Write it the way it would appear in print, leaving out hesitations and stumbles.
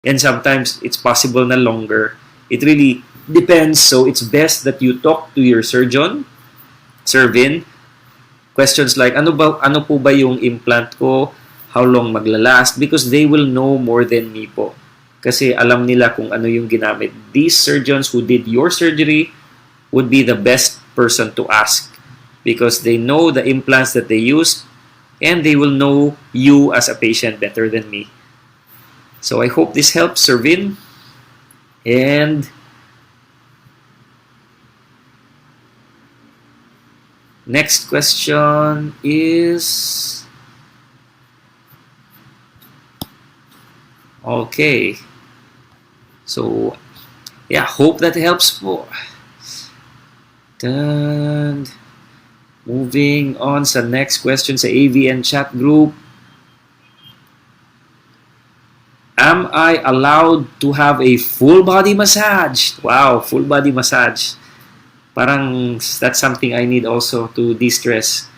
And sometimes it's possible na longer. It really depends. So it's best that you talk to your surgeon, Sir Vin. Questions like, ano po ba yung implant ko? How long maglalast? Because they will know more than me po. Kasi alam nila kung ano yung ginamit. These surgeons who did your surgery would be the best person to ask because they know the implants that they used and they will know you as a patient better than me. So I hope this helps, Sir Vin. And next question is... Okay. So, yeah, hope that helps po. And moving on sa next question sa AVN chat group. Am I allowed to have a full body massage? Wow, full body massage. Parang that's something I need also to de-stress.